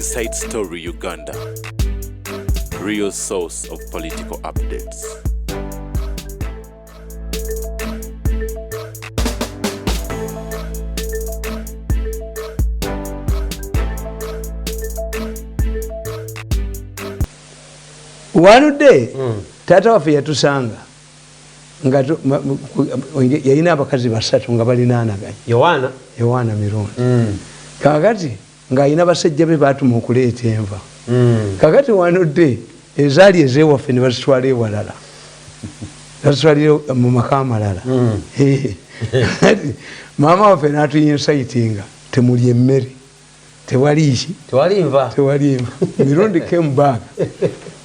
Inside Story Uganda, real source of political updates. One day, tata waffe yatusanga nga yalina abakazi basatu nga balinaanaganye. Yohana Mirundi. Kakati nga alina basajja be baatuma okuleeta enva. Kakati one day ezaali ez'ewaffe ne bazitwala ewalala. Bazitwalira mu maka amalala. Maama waffe n'atuyinsayitinga temuli emmere. Tewali ki? Tewali nva. Mirundi came back.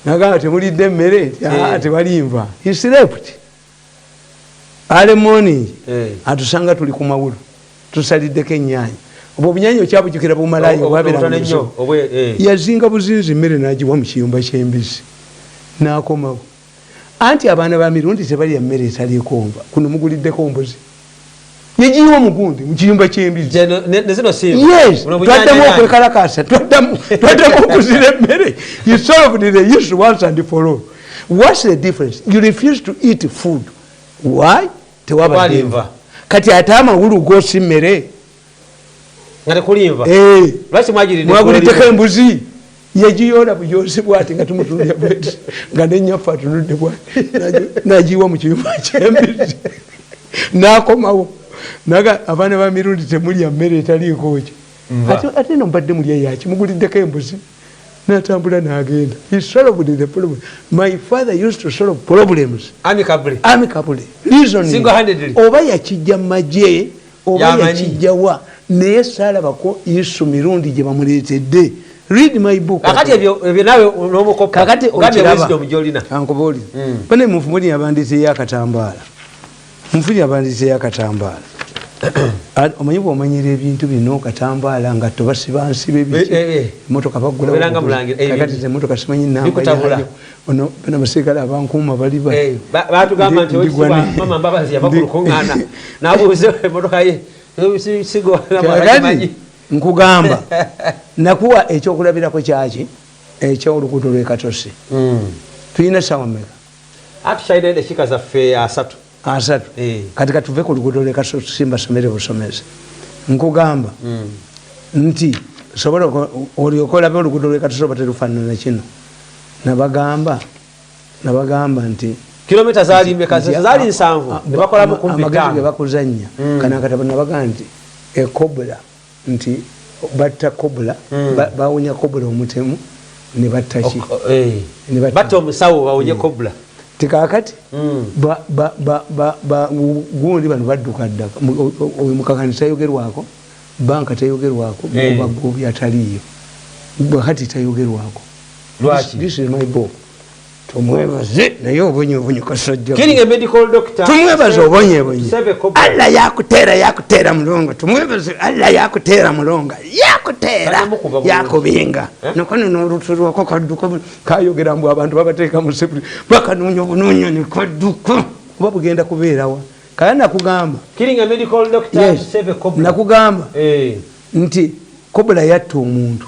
Nagamba temulidde emmere tewali nva. He slept. Early morning atusanga tuli ku mawulu tusaliddeko ennyaanya. Obwo obunyanya okyabujjukira bumalayo bwabeera yazinga buzinzi emmere n'agiwa mu kiyumba ky'embizzi n'akomawo. Anti abaana ba Mirundi tebalya mmere etaliiko nva. Kuno muguliddeko mbuzi. Yagiwa mugundi mu kiyumba ky'embizzi. Yes, twaddamu okwekalakaasa, twaddamu okuzira emmere. You solved the issue once and for all. What's the difference? You refuse to eat food. Why? Tewabadde nva. Kati ate amawulu goosi mmere. Ngate kulimva. Lwaki mwagulideko embuzi. Yagiyola buyosi bwati nga tumutunulya bweti. Nga n'ennyaffe atunudde bwati. N'agiwa mu kiyumba ky'embizzi. N'akomawo. Naga abaana ba Mirundi temulya mmere etaliiko ki. Ate no mbadde mulya yaki muguliddeko embuzi. N'atambula n'agenda. He solved the problem. My father used to solve problems amicably. Reasoning. Single-handedly. Oba yakijja majje, oba yakijja wa, naye saalabako Yesu Mirundi gye bamuleetedde. Read my book. Kakati ebyo nawe n'omukopa. Kakati wisdom gy'olina. Ankoboli. Bane mufumuli yabandiise y'akatambaala. Mufumuli yabandiise y'akatambaala. Omanyi bw'omanyira ebintu bino katambaala nga tobasiba nsibe biki emotoka bagula kakati emotoka simanyi namba yayo ono bana basekala abankuuma bali batugamba nti mama mbabazi yabakulukuŋŋaana n'abuuze emotoka ye sigo kakati nkugamba nakuwa ekyokulabirako kyaki eky'oluguudo lw'ekatosi tulina ssaawa mmeka atukyalina eddakiika zaffe asatu kati katuve ku luguudo lw'ekatosi mbasomere busomezi nkugamba nti sobola olyoka olabe oluguudo lw'ekatosi oba terufaanana kino nabagamba nti kilomita zaali mmeka zaali 7 ne bakolamu kumpi 5 amagezi ge bakuzannya kana kataba nabagamba nti ekobula nti batta kobula bawunya kobula omutemu ne batta ki batta omusawo bawunye kobula tikakati gundi bano badduka ddaka mukakanisa tayogerwako banka tayogerwako mubagobi ataliyo bakati tayogerwako. This is my book. Tumwebaze naye obonye kasajja killing a medical doctor tumwebaze obonye Allah yakutera mulonga tumwebaze Allah yakutera mulonga yakubinga nokono n'olutulu wako kadduka kayogera mbu abantu babateeka mu sepuli bakanoonya obunoonya ne kadduka oba bugenda kubeerawa kaya nakugamba killing a medical doctor to save a cobra nakugamba nti kobra yatta omuntu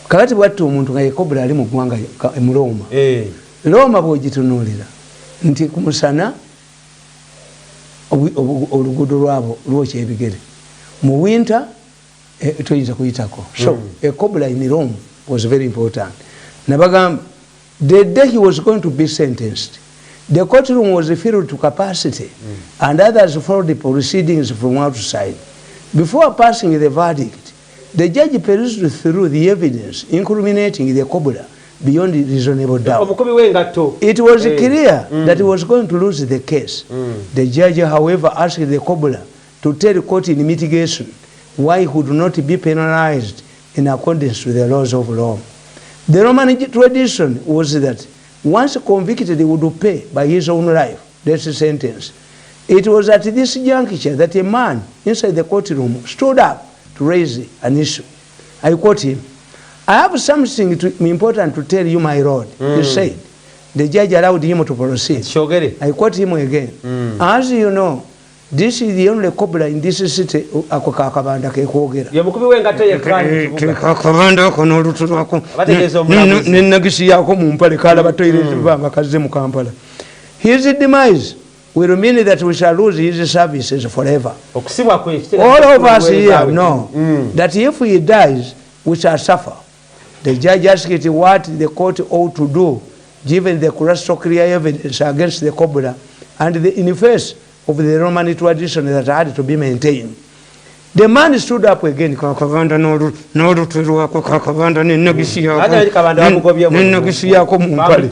kakati bwatta omuntu nga ye kobra ali mu ggwanga mu Roma Roma bw'ogitunuulira nti ku musana oluguudo lwabo lwokya ebigere mu winter toyinza kuyitako so a cobra in Rome was very important. Nabagamba the day he was going to be sentenced the courtroom was filled to capacity and others followed the proceedings from outside. Before passing the verdict, the judge perused through the evidence incriminating the cobra beyond reasonable doubt. It was clear that he was going to lose the case. The judge, however, asked the cobra to tell court in mitigation why he would not be penalized in accordance with the laws of Rome. The Roman tradition was that once convicted, he would pay by his own life death sentence. It was at this juncture that a man inside the courtroom stood up to raise an issue. I quote him, "I have something important to tell you, my lord," he said. The judge allowed him to proceed. I quote him again. "As you know, this is the only cobra in this city. Ako kakabanda kekwogera yemukubi wengatte yekrani kakabanda ako n'olutu lwako n'ennagisi yaako mu mpale kalaba toilet banga kazze mu Kampala. His demise will mean that we shall lose his services forever. All of us here know that if he dies, we shall suffer. The judge asked what the court ought to do, given the crystal clear evidence against the cobra and in the face of the Roman tradition that had to be maintained. The man stood up again. Kakabanda n'olutu lwako kakabanda n'ennagisi yaako mu mpale.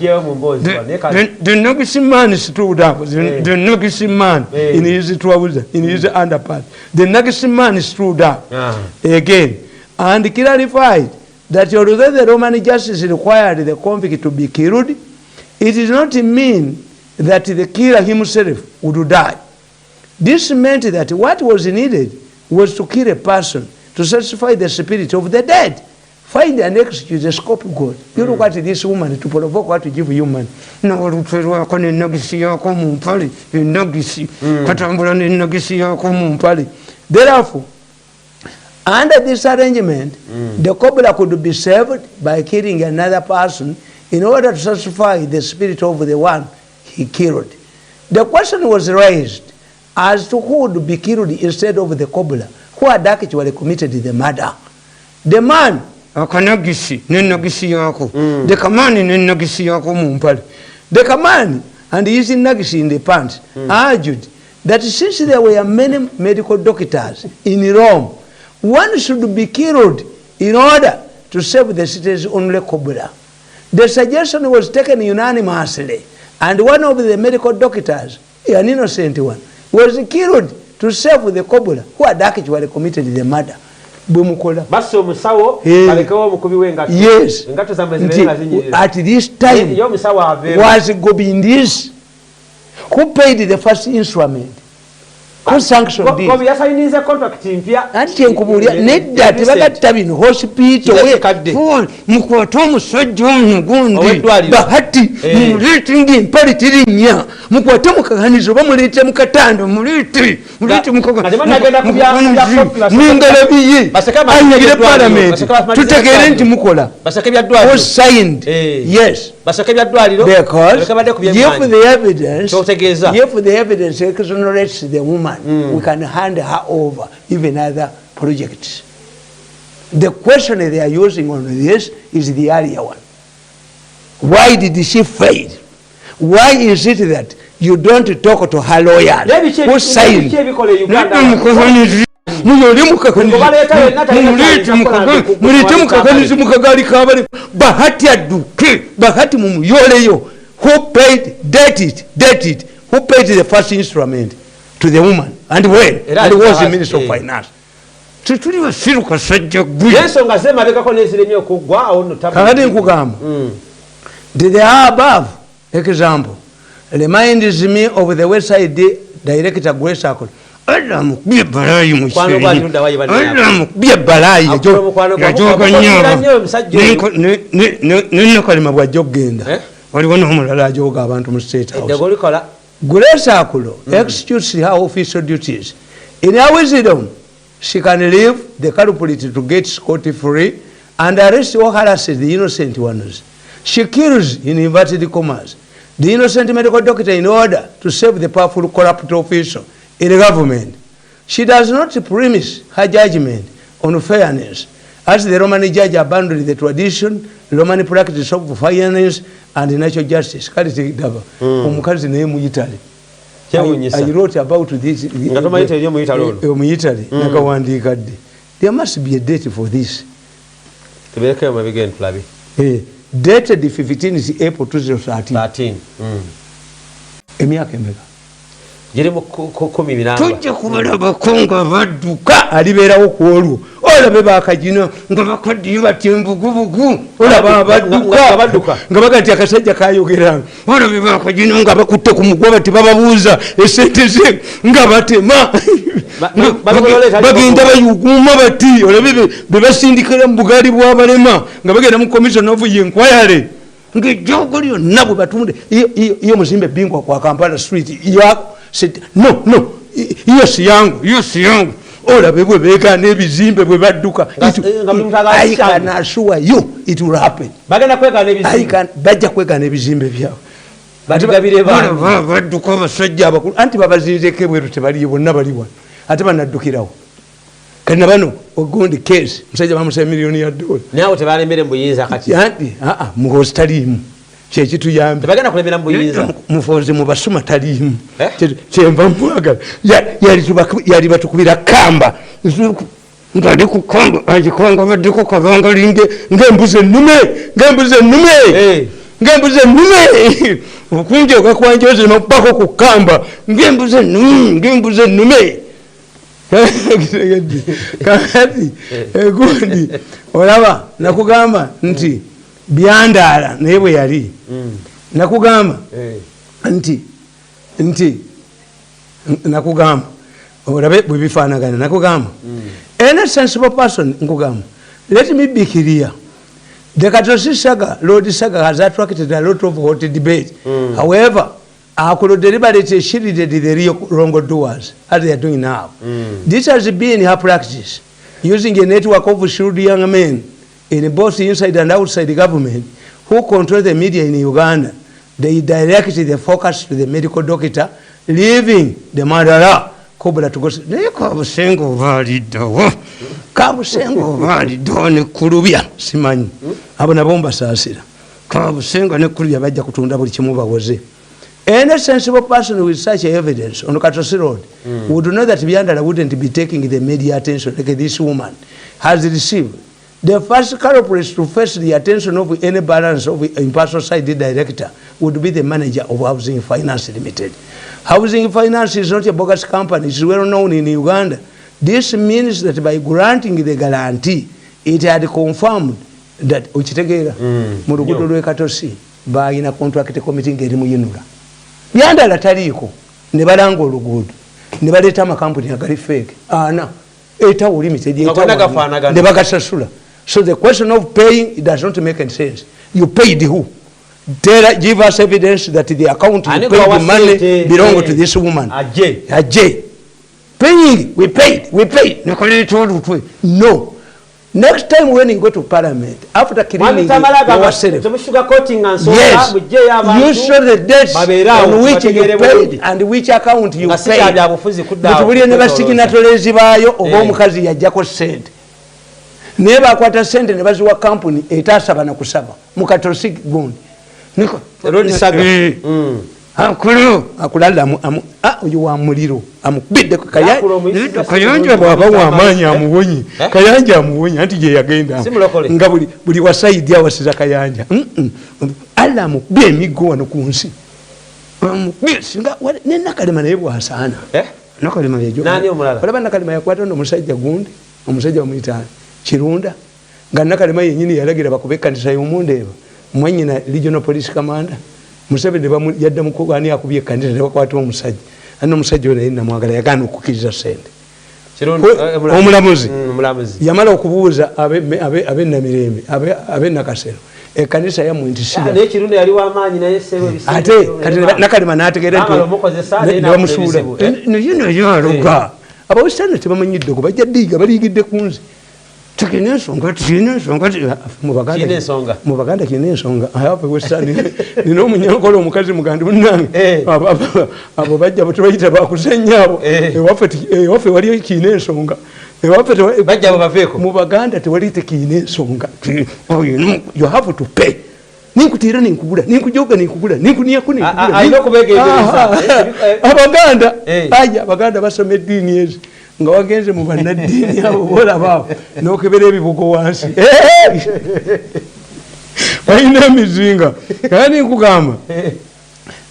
The nagisi man stood up. The nagisi man in his trouser, in his underpants. The nagisi man stood up again and clarified that although the Roman justice required the convict to be killed, it does not mean that the killer himself would die. This meant that what was needed was to kill a person to satisfy the spirit of the dead. Find an excuse, a scope God. You look at this woman to provoke what to give human. No, therefore, under this arrangement, the cobra could be saved by killing another person in order to satisfy the spirit of the one he killed. The question was raised as to who would be killed instead of the cobra, who had actually committed the murder. The man, the command and using nagisi in the pants argued that since there were many medical doctors in Rome, one should be killed in order to save the city's only cobra. The suggestion was taken unanimously, and one of the medical doctors, an innocent one, was killed to save the cobra who had actually committed the murder. Yes, at this time was Gobindis who paid the first instrument. Who sanctioned this? Anti enkubulia nedda tebagatta bino hospital mukwata omusajja gundi bahati mumuliitinga empale tirinya mukwata mukaganizo bamuleete mukatando muliiti ningalabiye ayingira parliament tutegeere nti mukola who signed yes because if the evidence exonerates the woman, we can hand her over even other projects. The question they are using on this is the earlier one. Why did she fail? Why is it that you don't talk to her lawyer who signed? Bahati mumuyoleyo who paid dated who paid the first instrument to the woman and when and was the Minister of Finance. Tutuli basiruka sajja gwe ensonga zemabekako neziremye okugwa awo notaba nkugamba. The above example reminds me of the website director Grace Akol. Alamu bye balayi mushiri alamu bye balayi yajoga nyaba nino kalima bwa jogenda waliwo n'omulala ajoga abantu mu State House. Grace Akol executes her official duties. In her wisdom, she can leave the culprit to get scot-free and arrest or harass the innocent ones. She kills, in inverted commas, the innocent medical doctor in order to save the powerful corrupt official in the government. She does not premise her judgment on fairness, as the Roman judge abandoned the tradition, Roman practice of fairness and natural justice. I wrote about this in Italy. There must be a date for this. Dated the 15th April 2013. Tujja kubalaba konga badduka alibeerawo ku olwo olabe bakagino nga bakaddiyo bati embugubugu olaba badduka nga baga nti akasajja kayogeranga olabe bakagino nga bakutte ku mugwa bati bababuuza esente ze nga batema bagenda bayuguma bati olabe be basindikira mu bugaali bw'abalema nga bagenda mu commission of inquiry ng'ejjogo lyonna bwe batunde iyo muzimbe bingwa kwa Kampala Street said, no, yes yangu olabe bwe beekana ebizimbe bwe badduka I can assure you it will happen. Bajja kwekana ebizimbe byabwe badduka abasajja abakulu anti babazinzeko ebweru tebaliyo bonna baliwa ate banaddukirawo kati nabano ogundi case musajja bamusaba miliyoni ya dola nawe tebalembere mbuyinza kati anti muhozi taliimu kyekituyambe tebagenda kulembera mbuyinza mufozi mubasuma taliimu kyenva mwagala yali batukubira kamba ndali kukamba agikwanga baddeko kabangalinge ngembuze nnume okunje okakwanjoze nokubako kukamba ngembuze nnume kakati egundi olaba nakugamba nti byandaala naye bwe yali nakugamba nti nakugamba olabe bwe bifaanagana nakugamba any sensible person nkugamba let me be clear the Katosi saga Lord saga has attracted a lot of hot debate however I could deliberately shielded the real wrongdoers as they are doing now. This has been her practice, using a network of shrewd young men in both inside and outside the government who control the media in Uganda. They direct the focus to the medical doctor, leaving the murderer Cobra to go. Kabusengo valido ne kulubya simanyi abona bomba saasira kabusengo ne kulubya bajja kutunda buli kimu bawoze. Any sensible person with such evidence on Katosi Road would know that Byandala wouldn't be taking the media attention like this woman has received. The first culprit to face the attention of any balance of impartial side director would be the manager of Housing Finance Limited. Housing Finance is not a bogus company, it's well known in Uganda. This means that by granting the guarantee, it had confirmed that Uchitegera, Murugudu Katosi, by in a contract committee getting Yinura. Byandala taliiko ne balanga oluguudo ne baleeta amakampuni agali fake ana etawo limited ne bagasasula. So the question of paying, it does not make any sense. You paid who? Give us evidence that the account you paid the money belong to this woman. Ajay. Paying, we paid. No. Next time when you go to parliament, after killing ourselves, yes, you show the dates on which you paid and which account you paid. But we never see signatories bayo oba omukazi yajjako sente. Neba akwata sente ne baziwa company etasaba na kusaba. Mukatosi gundi. Niko Road saga. Akulala uyu wa muliro amukubidde kayanja bwaba amaanyi amuwonyi kayanja amuwonyi anti je yagenda nga buli wasaidi awasiza kayanja alla amukubye emigo wano ku nsi singa nena kalema naye bwasana nakalema yejo nani omulala olaba nakalema yakwata ndo musajja gundi omusajja omuyita Kirunda nga nakalema yenyini yalagira bakube kanisa y'omundeba mwanyina regional police commander Museveni yadda mukugani akubye kanisa ne bakwata omusajja anno omusajja ono yina mwagala yagana okukiriza sente omulamuzi yamala okubuuza abe namirembe abe nakasero ekanisa ya mwintisira ne Kirunda yali wa maanyi naye sebo bisebe ate kati nakalima nategera nti ne bamusuula nino yaluga abawestana tebamanyidde ko bajja diga baligidde kunzi tukine ensonga mu Baganda kine ensonga ayape westani nino omunyakolo omukazi muganda munange abo bajja batubayita bakusenyaabo ewaffe wali kine ensonga ewaffe bajja baveeko mu Baganda tewali kine ensonga you have to pay ninkutira ninkugula ninkujoga ninkugula ninkuniako ninkugula ayina okubegereza Abaganda aja Abaganda basoma eddiini ezi nga wagenze mu bannaddiini abo bolabaawo n'okebera ebibugo wansi balina emizinga kale nkugamba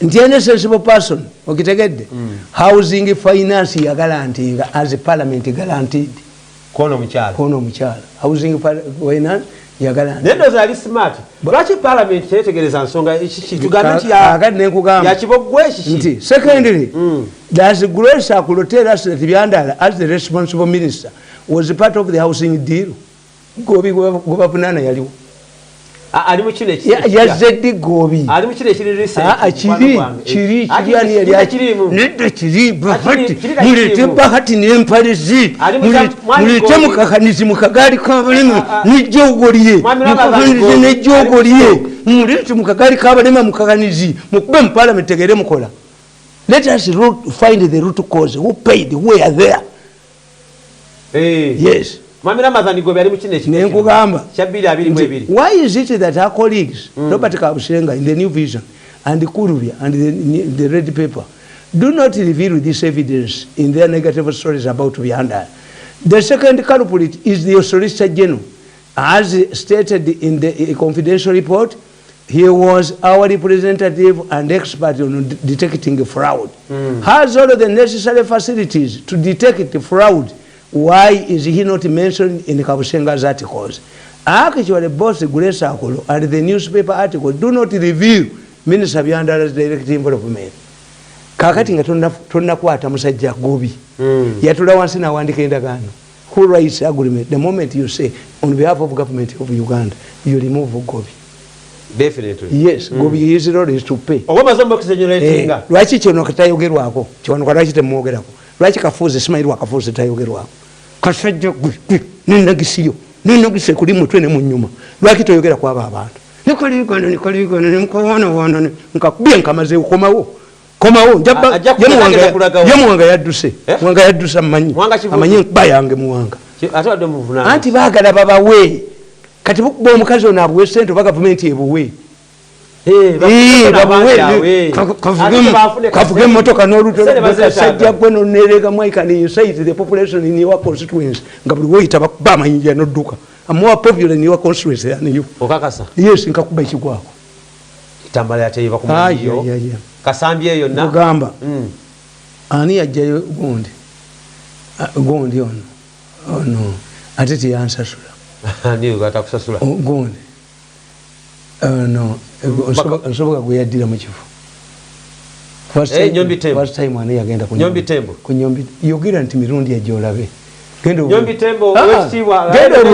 nti any sensible person okitegedde housing finance yagalantinga as a parliament guaranteed kono omukyala housing finance Nendo zali smart. Lwaki parliament tetegereza nsonga kitugamba nti ya kibogwe nti secondly does Grace Akulotera as the Byandala as the responsible minister was part of the housing deal gobi goba punana yaliwo ali mu kile yazedde gobi ali mu kile kiri recent kiri nedda kiri bahati mulete bahati n'empalizi mulete mukakanizi mukagali kabalema n'ejjogoliye mukakanizi n'ejjogoliye mulete mukagali kabalema mukakanizi mukube mu parliament tegere mukola. Let us find the root cause. Who paid? Who are there? Yes. Why is it that our colleagues, Robert Kabushenga in the New Vision and the Kuruvia and the Red Paper, do not reveal this evidence in their negative stories about Uganda? The second culprit is the Solicitor General. As stated in the confidential report, he was our representative and expert on detecting fraud. Has all the necessary facilities to detect fraud. Why is he not mentioned in Kabushenga's articles? Actually, both Grace Akolo and the newspaper article do not reveal Minister Byanda's direct involvement. Kakati nga tonna kwata musajja gobi. Yatula wansi na wandika endagaano. Who writes agreement? The moment you say on behalf of government of Uganda, you remove gobi. Definitely. Yes, gobi is always to pay. Obamazomba kusenyoletinga. Lwaki kyono katayogerwako? Kyono kwalaki temwogerako? Lwaki kafuuzi simayirwa kafuuzi tayogerwako? Kasajja gwe ninagisiyo ninagise kuli mutwe ne munyuma. Lwaki toyogera kwaba abantu? Nikoligono nimukwana nkakubye nkamaze ukomawo. Komawo njaba yemuwanga yadduse. Muwanga yaddusa amanyi bayange muwanga. Atwadde muvuna. Anti baagala babawe. Kati bukuba omukazi ono abuwe ssente oba gavumenti ebuwe. Kavuge emmotoka n'olutojja gwe nonerega mwaika ne incite the population in your constituency nga buli woyita bakuba amayinja n'odduka. More popular in your constituency than you. Okakasa? Yes, nkakuba ekigwako. Tamale yateyiva ku muliyo. Kasambye eyo na. Ogamba. Ani yajjayo gundi? Gundi ono. Ono. Ate tiyansasula. Ndiyo gata kusasula. Gundi. No. Nsoboka gwe yaddira mu kifo. Nyombi Tembo. First time ani yagenda ku Nyombi Tembo. Ku Nyombi. Yogera nti Mirundi yajja olabe. Nyombi Tembo wekitiibwa. Genda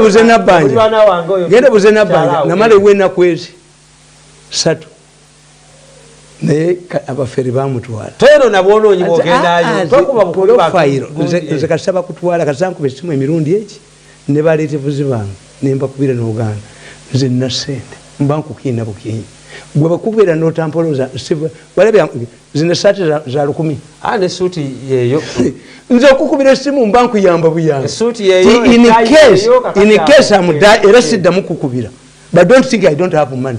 buze nabbanja. Genda buze nabbanja. Namale wena kwezi. 3. Naye abafere bamutwala. Tero nabwonoonyi bwogendayo. Tokuba bukulofayiro. Nze kasaba kutwala kasankuba essimu emirundi eki. Ne baleetevuzi bange. Ne mbakubira n'Uganda. Nze nina ssente. Mbankukiina bukinyi. Gwe bakubira n'otampoloza. Walabya zino saati za 1000. Ne suuti yeeyo. Nze okukubira essimu mbankuyamba buyamba. Suuti yeeyo. In case I'm die, era siddamu kukubira. But don't think I don't have money.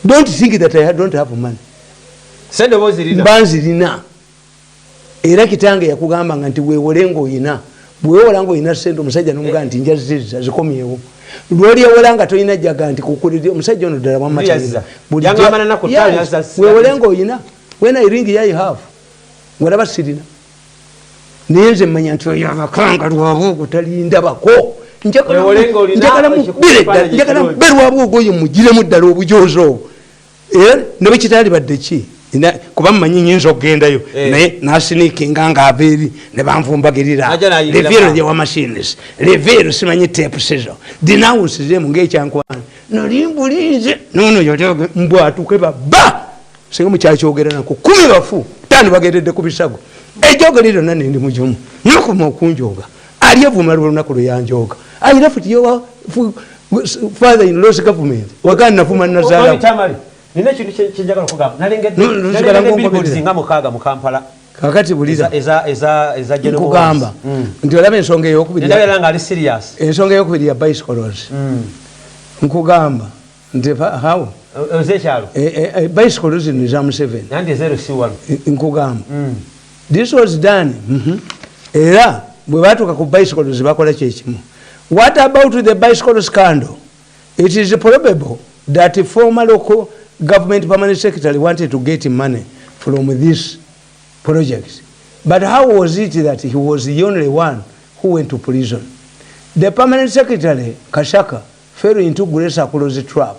Don't think that I don't have money. Sende bozirina. Mbanzirina. Era kitange yakugamba nga nti weewolenga oyina. Bwewola oyina sente omusajja n'omugamba nti njazizza zikomyewo. Lwoli ewolanga toyina jjaga nti kukulira omusajja ono ddala wammatiriza. Yangamana na kutali yazza. Weewolenga oyina. When I ring you have. Walaba sirina. Naye nze mmanya nti oyo abakanga lwabwo talinda bako. Njagala mubbe lwabwo oyo mugiremu ddala obujozo. Ne bwekitali badde ki? Kuba mmanyi nyinza okugendayo naye nasiniikinga ng'abeeri ne banvumbagirira leveero gye wa machines leveero simanyi tepu sizo dinawunsizemu ng'ekyankwano nali mbulinze nono yotoge mbwatuke babba singa mukyali kyogera nako 10 bafu 5 bagendedde ku bisago ejjogerero nane ndi mujumu nokuma okunjoga ali evuma lunaku luyanjoga I left your father in law's government wagana navuma nazala nina kintu kyenjagala okugamba nalengedde billboards nga mukaaga mu Kampala kakati bulira eza general kugamba nti olaba ensonga ey'okubiri ndabera nga ali serious ensonga ey'okubiri ya bicycles nkugamba nti how ezekyalo bicycles in za Museveni nandi 0C1 nkugamba this was done era bwe batuuka ku bicycles bakola kyekimu. What about the bicycle scandal? It is probable that a former local government permanent secretary wanted to get money from this project. But how was it that he was the only one who went to prison? The permanent secretary, Kashaka, fell into Grace Akolo's trap,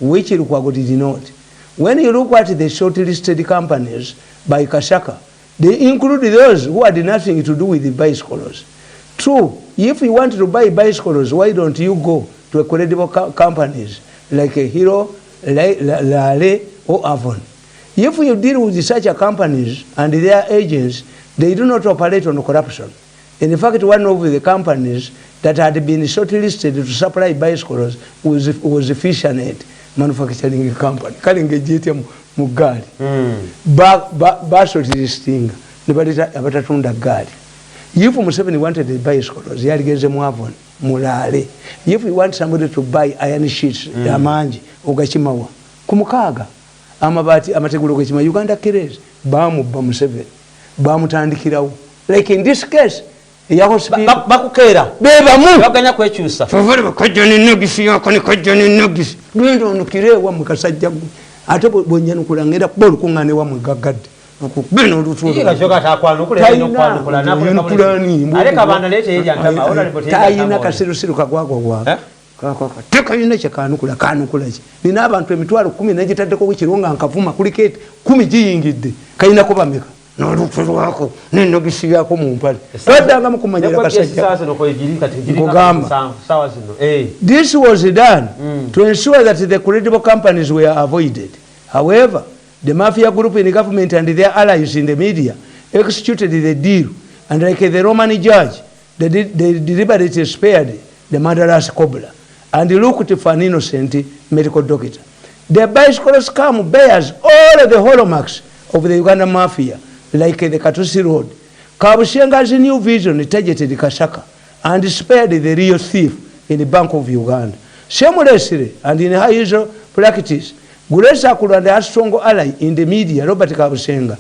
which Lukwago did not. When you look at the shortlisted companies by Kashaka, they include those who had nothing to do with the bicycles. True, if you want to buy bicycles, why don't you go to credible companies like Hero, Lale, or Avon. If you deal with such companies and their agents, they do not operate on corruption. In fact, one of the companies that had been shortlisted to supply bicycles was a Fishernet manufacturing company. Kalingejete mugali. Ba shortlisting. Abatatunda gali. If Museveni wanted the bicycles, yaligeze mu Avon, Mulale. If you want somebody to buy iron sheets, amanji, ogachimawa. Kumukaga. Amabati amategulu gachima Uganda Kires. Bamu Museveni. Bamutandikirawo. Like in this case, bakukera beba mu baganya kwekyusa favori bakojoni nogisi yako ni kojoni nogisi gwendo onukirewa mukasajja ate bonyanu kulangera bolu kungane wa mugagade bino lutulo yiga joka takwanukule no kwanukula nakulani aleka banda lete yeja ntama ona ripoti tayina kasirusiru kagwagwa teka yina kyanukula kanukula ki nina abantu emitwalo 10 negitaddeko kukironga nkavuma kulikete 10 giyingidde kayina ko bameka no lutulo wako nenogisi yako mu mpale twadanga mukumanyira kasajja sasa no koyigirika sawa zino this was done to ensure that the credible companies were avoided. However, the mafia group in the government and their allies in the media executed the deal, and like the Roman judge, they deliberately spared the murderous cobbler and looked for an innocent medical doctor. The bicycle scam bears all the hallmarks of the Uganda mafia, like the Katusi Road. Kabushenga's new vision targeted Kasaka and spared the real thief in the Bank of Uganda. Shamelessly and in high usual practice, Guresa could have a strong ally in the media, Robert Kabushenga.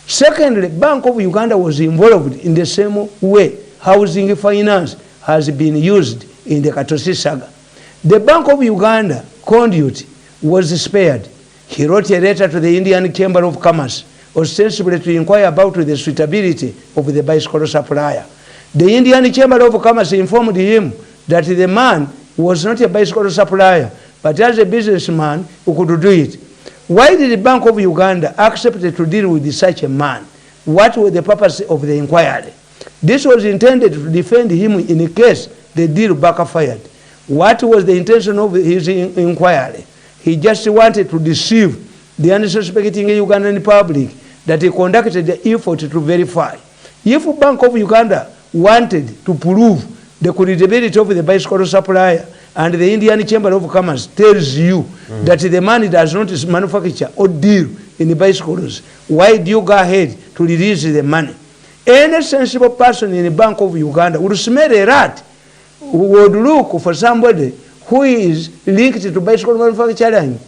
Secondly, Bank of Uganda was involved in the same way housing finance has been used in the Katosi saga. The Bank of Uganda conduit was spared. He wrote a letter to the Indian Chamber of Commerce, ostensibly to inquire about the suitability of the bicycle supplier. The Indian Chamber of Commerce informed him that the man was not a bicycle supplier, but as a businessman who could do it. Why did the Bank of Uganda accept to deal with such a man? What was the purpose of the inquiry? This was intended to defend him in case the deal backfired. What was the intention of his inquiry? He just wanted to deceive the unsuspecting Ugandan public that he conducted the effort to verify. If Bank of Uganda wanted to prove the credibility of the bicycle supplier, and the Indian Chamber of Commerce tells you that the money does not manufacture or deal in the bicycles, why do you go ahead to release the money? Any sensible person in the Bank of Uganda would smell a rat, would look for somebody who is linked to bicycle manufacturing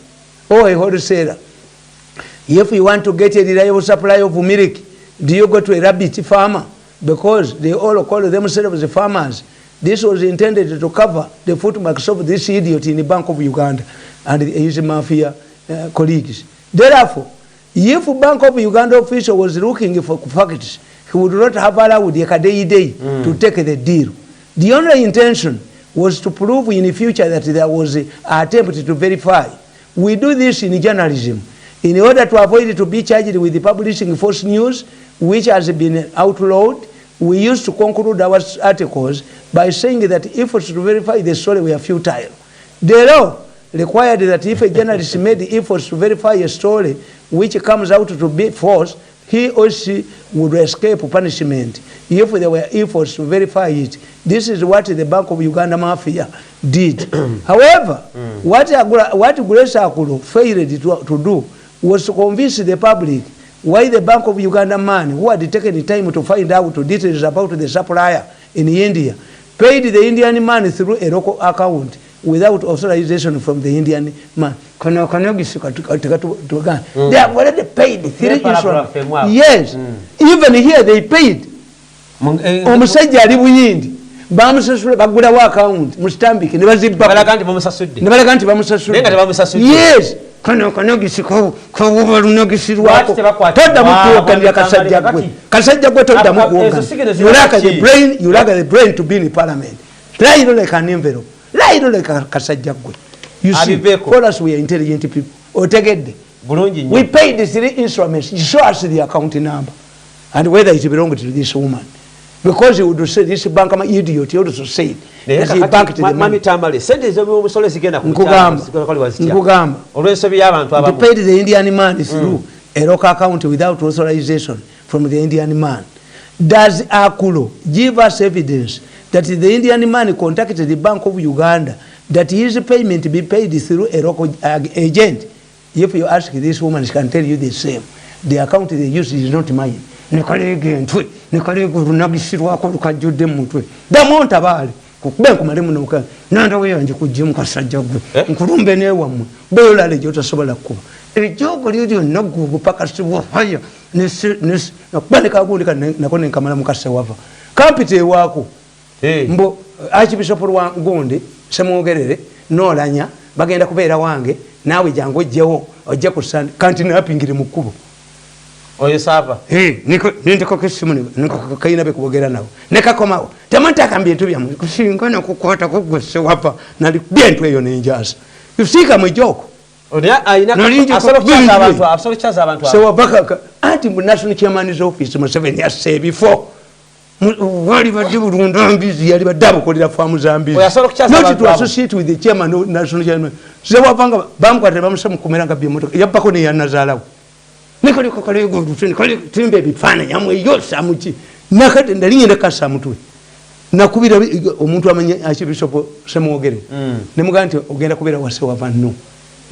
or a wholesaler. If you want to get a reliable supply of milk, do you go to a rabbit farmer? Because they all call themselves farmers. This was intended to cover the footmarks of this idiot in the Bank of Uganda and his mafia colleagues. Therefore, if Bank of Uganda official was looking for facts, he would not have allowed the Kadei to take the deal. The only intention was to prove in the future that there was an attempt to verify. We do this in journalism in order to avoid to be charged with the publishing false news, which has been outlawed. We used to conclude our articles by saying that efforts to verify the story were futile. The law required that if a journalist made efforts to verify a story which comes out to be false, he or she would escape punishment if there were efforts to verify it. This is what the Bank of Uganda Mafia did. However, what Grace Akulu failed to do was to convince the public why the Bank of Uganda man, who had taken the time to find out details about the supplier in India, paid the Indian man through a local account without authorization from the Indian man. They have already paid 3 insurance. Yes, even here they paid. Omusajja ali buyindi bamusasula bagulawo account mu Stambik ne bazibba balaga nti bamusasudde nenga tebamusasudde. Yes, kanogisi ko nogisi lwako todda mutuokanira kasajja gwe todda mukuogana. You lack the brain to be in parliament. Lie like an envelope. Lie like kasajja gwe. You see, for us we are intelligent people. Otegedde. We paid the 3 instruments. You show us the account number and whether it belongs to this woman. because he would say this bank am idiot, he also said he banked the money. Tamale send is omusolo zigenda nkugamba olwensobi y'abantu abamu paid the Indian man through a local account without authorization from the Indian man. Does Akulo give us evidence that the Indian man contacted the Bank of Uganda that his payment be paid through a local agent? If you ask this woman, she can tell you the same. The account they use is not mine. Mbo Archbishop wa Ngondi semwogerere nolanya bagenda kubeera wange nawe jango jewo ojja kusanda kanti napingire mukubo oyo sava niko ndiko kisimu niko kaina be kubogera nawo nekakomawo tamanta akambye ntubya kushingana kukwata kugwese wapa nali bintu eyo nenjasa usika mwijoko onya aina asolo chaza abantu so baka anti national chairman's office mu 7 years say before wali badibu ndambizi yali badabu kolira famu zambizi not to associate with the chairman of national chairman so wapanga bamkwate bamusamu kumeranga bye moto yapako ne yanazalawo niko kale go rutini kale timbe bifana yamwe yose amuki nakati ndalinye kasa mutwe nakubira omuntu amanye Archbishop semwogere nemuganti ogenda kubera wase wavano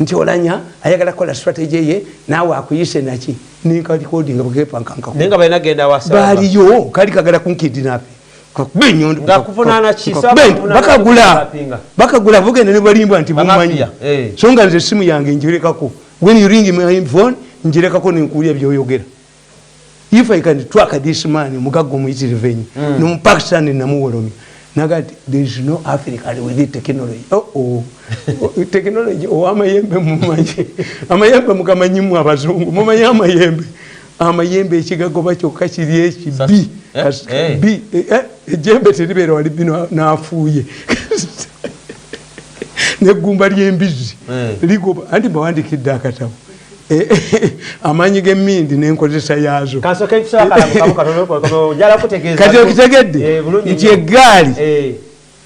nti olanya ayagala kola strategy ye nawe akuyise naki ninka recording bukepa nkanka nenga bayina genda wase bali yo kali kagala kunkidinapi kakbenyondo ngakufunana chisa bakagula bugende ne balimba nti bumanyi songa nze simu yange njireka when you ring my phone njireka ko ninkulia byoyogera if I can track this man mugago mu Israel no Pakistan na muwolomi nagati there is no Africa with technology technology amayembe mumanyi amayembe mukamanyimu abazungu mumanyi amayembe ekigago bakyo kakiri ekibi bi ejembe teribero wali bino nafuye ne gumba lyembizi ligo andi bawandikidde akatabo amanyi gemindi nenkozesa yazo kasoka ekisaka katono njala kutegeeza kati okitegedde nti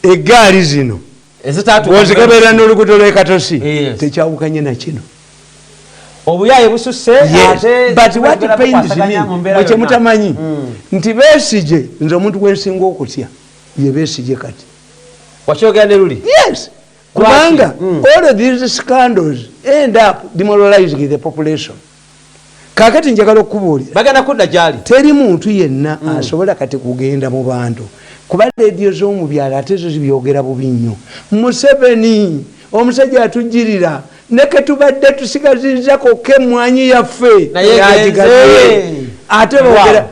egaali zino ezitatu ozikebera n'oluguudo lw'ekatosi tekyawukanye na kino obuyaye bususse ate but what pains me ekyo mutamanyi nti Besigye nze omuntu wensinga okutya ye Besigye kati wakyogera ne luli yes kubanga all of these scandals end up demoralizing the population. Kakati njagala okubuulira bagana kudda jali teri muntu yenna asobola kati kugenda mu bantu kuba radio z'omu byalo ate zo zibyogera bubi nnyo. Museveni omusajja atujjirira neke tubadde tusigazizako kemwanyi yaffe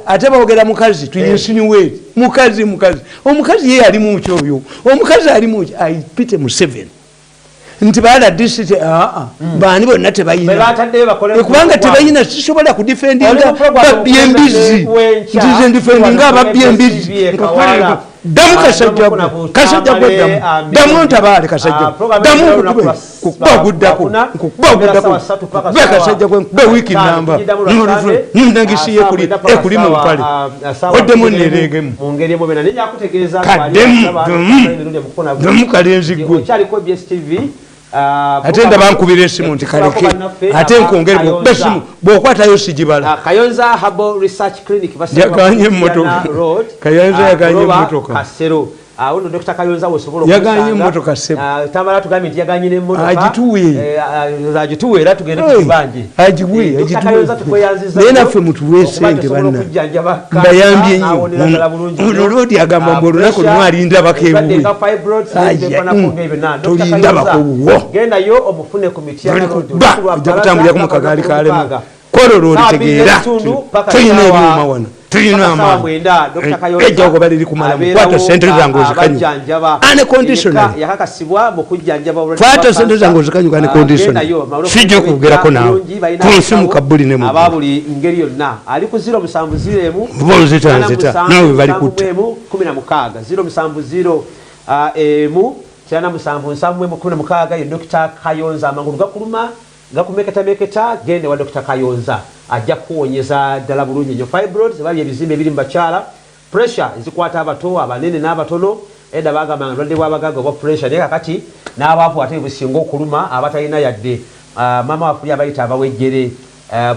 ate boogera mukazi tuyinsinuweti mukazi omukazi ye yali muki oyo omukazi ali muki ayipite Museveni nti baala disiti baani bonna tebayina kubanga tebayina sisobola kudifendinga babbi embizi nti ze ndifendinga ababbi embizi damu kasajja damu ntabaale kasajja damu kubaguddako kuba kasajja kuba wiki namba nundangisiye kuli mu mpale oddemu neregemu kaddemu damu kalenzi gwe ate ndabankubira esimu nti kaleke ate nkongere besimu bwokwatayo sigibala Kayonza Herbal Research Clinic yaganye emmotoka Kayonza yaganye emmotoka Kasero awo Dr. Kayonza wosobola yaganye emmotoka sebo Tamala tugambe nti yaganye n'emmotoka agituwe era tugende kubanje agituwe Kayonza tukweyanziza nena ffe mutuwe sente banna mbayambye nnyo olodi agamba mbu olunaku lumu alinda bakebuwe tolinda bakuwo gendayo omufune ku miti ojja kutambulira ku mukagaali kalemu kololo olitegeera tulina ebyuma wano tulina amaanyi ejja kuba liri kumala mukwata sente zange ozikanyuka ane conditional kwata sente zange ozikanyuka ane conditional sijja kugerako naawe kunsimu kabuli ne mu ababuli ngeri yonna ali ku 070 boluzita nawe bali kutta 16 070 emu cyana musambu nsamwe mu 16 ye Dr. Kayonza amangulu gakuluma gakumeketa gende wa Dr. Kayonza ajja kuonyeza ddala bulungi nyo fibroids bali ebizimbe biri mbachala pressure ezikwata abato abanene n'abatono edda bagamba ndwadde bwabagaga obwa pressure naye kakati n'abaavu ate businga okuluma abatalina yadde mama wafuli abayita abawejjere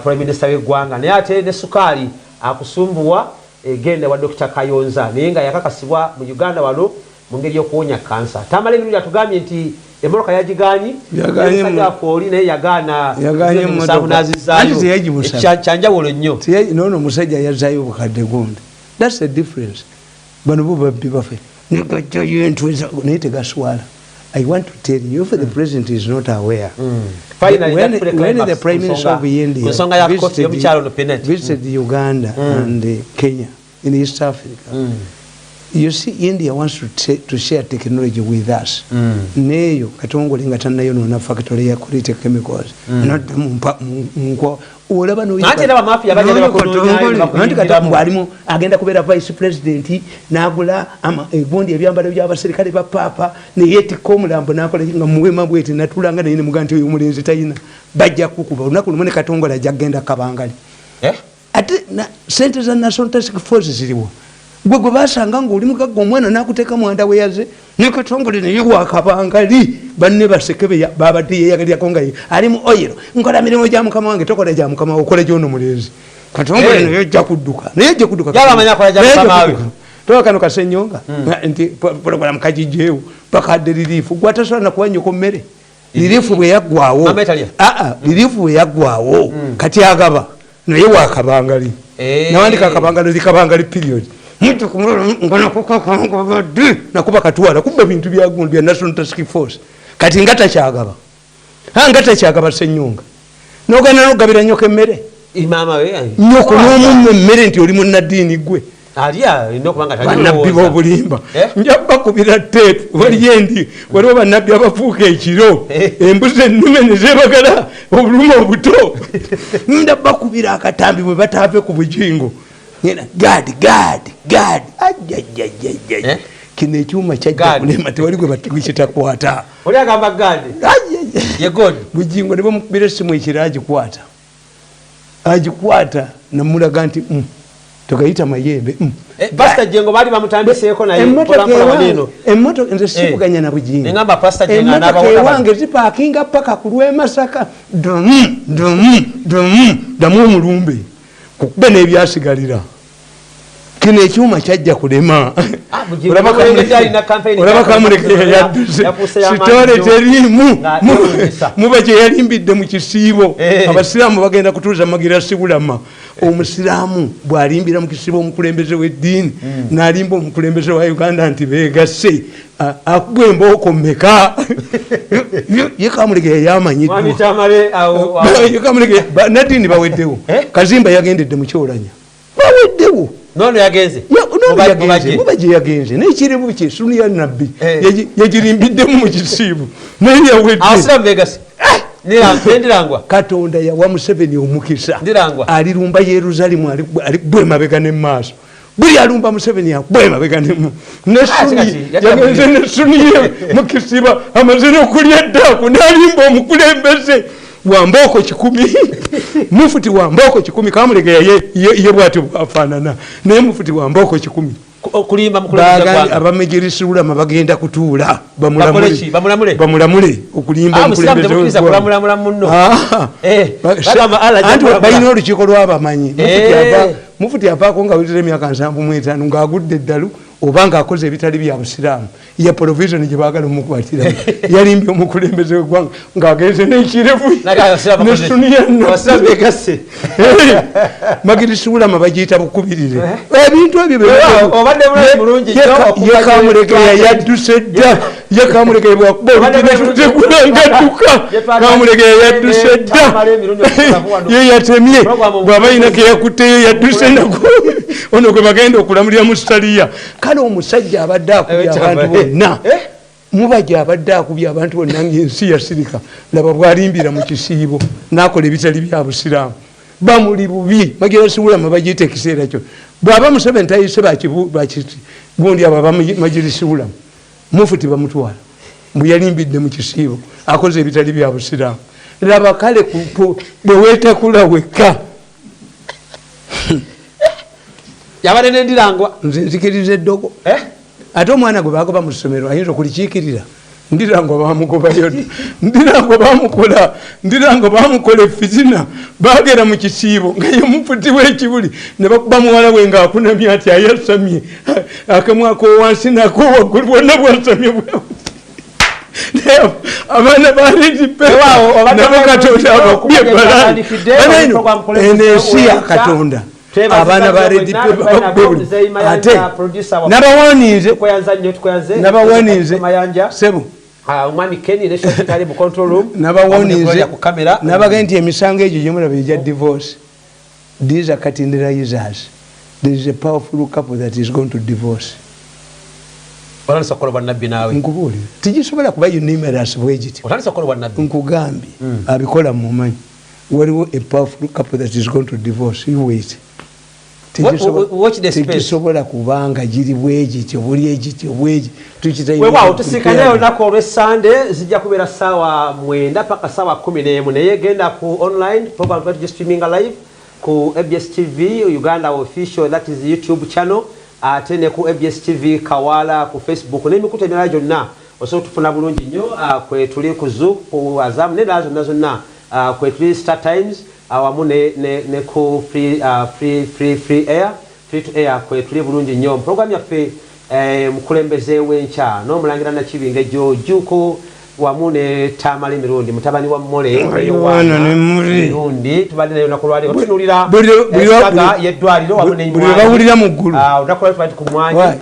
prime minister w'eggwanga naye ate ne sukaali akusumbuwa egenda wa Dr. Kayonza naye nga yakakasibwa mu Uganda wano mu ngeri y'okuwonya kansa. Tamale Mirundi atugambye nti emmoloka yagigaanyi musajja afooli naye yagaana musanvu n'azizaayo kyanjawulo nnyo. Nono musajja yazaayo obukadde gundi. That's the difference. Bano bo babbi baffe negajjayo entweza naye tegaswala. I want to tell you, if the president is not aware, when the Prime Minister of India visited Uganda and Kenya in East Africa, you see India wants to share technology with us. Neyo katongole nga tannayo nona factory ya create chemicals. Not olaba no alimu agenda kubeera vice president nagula egondi ebyambalo by'abaserikale ba papa ne yeti komulambo nakola nga muwema bwete natulanga ne muganti oyo mulenzi tayina bajja kukuba lunaku lumene katongola jagenda kabangali ate sente za National Task Force ziriwo gwe basanga ng'oli mugagga omwana nakuteeka mwanda we yaze ne katongole ne yewa kabangali banne basekebe babadde yeyagalirako nga ali mu oyiro nkola mirimu gya mukama wange tokola gya mukama okola gyono mulezi katongole ne yajja kudduka yabamanya kola gya mukama wawe toka kano kasenyonga nti program kajijeewo bakadde lirifu gwatasobola nakuwanyuko mmere lirifu bwe yaggwawo lirifu bwe yaggwawo kati agaba naye wakabangali nawandika akabangali likabangali period nakuba katwala kuba bintu byagundi bya National Task Force kati ngata kyagaba senyonga nogana nogabira nyoka emmere imama we nyoko n'omunwe emmere nti oli munnaddiini gwe aliya ndokubanga bannabbi b'obulimba njabba kubira teepu waliyendi waliwo bannabbi abafuuka ekiro embuzi ennume ne zeebagala obuluma obuto ndabba kubira akatambi bwe bataave ku bujingo God ajajajajaj kino ekyuma kyajja kulema tewali gwe bakitakwata oli agamba God ye God bujingo ne bamukubira essimu ekiro agikwata namulaga nti tokayita mayembe Pastor Jengo bali bamutambiseeko naye mpola waneno emmotoka nze sivuganya na bujingo ngamba Pastor Jengo n'abawola wange zipakinga paka ku Lwemasaka damu omulumbe kukuba n'ebyasigalira kino ekyuma kyajja kulema olaba kamulekeya yadduse sitole teriimu muba gye yalimbidde mu kisiibo abasiraamu bagenda kutuuza magira sibulama omusiraamu bw'alimbira mu kisiibo omukulembeze w'eddiini n'alimba omukulembeze wa Uganda nti beegasse akugwa embooko mmeka ye kamulekeya yamanyiddwa naddiini baweddewo Kazimba yagendedde mu Kyolanya baweddewo nono yagenze muba gye yagenze n'ekirimu kye sunu ya nabbi yagirimbidemu mu kisiibu naye yawedde Katonda yawa Museveni omukisa alirumba Yeruzalemu ali bwe mabega ne maaso buli alumba Museveni bwe mabega yagenze ne sunu ye mu kisiiba amaze n'okulya eddaaku n'alimba omukulembeze wamboko 10 mufuti wamboko 10 kamulegeya ye bwati bwafaanana naye mufuti wamboko 10 okulimba mukulembeza abamejirisuula mabagenda kutuula bamulamule okulimba mukulembeza kulamula munno anti bayina olukiiko lw'abamanyi mufuti avaako nga witira emyaka 75 ng'agudde eddalu obanga akoze ebitali bya busiraamu ya provision gye baagala omukwatira yalimbye omukulembeze w'eggwanga ng'agenze n'ekirevu magirisuulama bagiyita bukubirire ebintu ebyo yekamulegeya yadduse dda yekamulegeya bwakuba olutinetutegulangadduka kamulegeya yadduse dda ye yatemye bw'aba yina ke yakutteyo yadduse nako ono gwe bagenda okulamulira mu Sitaliya kale omusajja abadde akubya abantu bonna muba gy'abadde akubya abantu bonna ng'ensi yasirika laba bw'alimbira mu kisiibo n'akola ebitali bya busiraamu bamuli bubi bagira siwulama bagiyita ekiseera kyo bw'aba Museveni tayise bakiti gundi abo abamagirisiwulamu mufuti bamutwala mbu yalimbidde mu kisiibo akoze ebitali bya busiraamu laba kale bwe weetakula wekka yabane nendirangwa nze nzikiriza eddogo eh ate omwana gwe bagoba mu ssomero ayinza okulikiikirira ndirangwa bamugobayo ndirangwa bamukola efizina bagera mu kisiibo nga ye mufuti w'ekibuli ne bakuba muwala we ng'akunamye ati ayasamye akamwa wansi nako waggulu bwonna bwasamye abaana balinabo katonda abakubye ensi ya katonda abaana ba ate nabawanize sebu umwami Kenny ne shotali mu control room nabawanize nabaga nti emisango egyo gyemulaba egya divorce these are catendarizers. There is a powerful couple that is going to divorce. Nkubuli tigisobola kuba numerous bwegiti nkugambye abikola mumanyi waliwo a powerful couple that is going to divorce. You wait. Tigisobola kubanga giri bwegiti obuli egiti obwegi wewa tusikane olunaku olw'Essande zijja kubeera ssaawa 9 paka ssaawa 11 naye genda ku online program that streaming live ku ABS TV Uganda official, that is YouTube channel, ate ne ku ABS TV Kawala ku Facebook n'emikutu emirala gyonna osobola tufuna bulungi nnyo kwe tuli ku Zoo ku Azam ne zonna zonna kwe tuli Star Times awamu ne ku free air free to air kwe tuli bulungi nnyo. Program yaffe mukulembeze w'enkya n'omulangira Nakibinge Juko wamu ne Tamale Mirundi mutabani wa Mole Mirundi tubadde nayo nakulwali tutunulira esaga yeddwaliro wamu ne buli bawulira mu ggulu odakola twali ku mwanya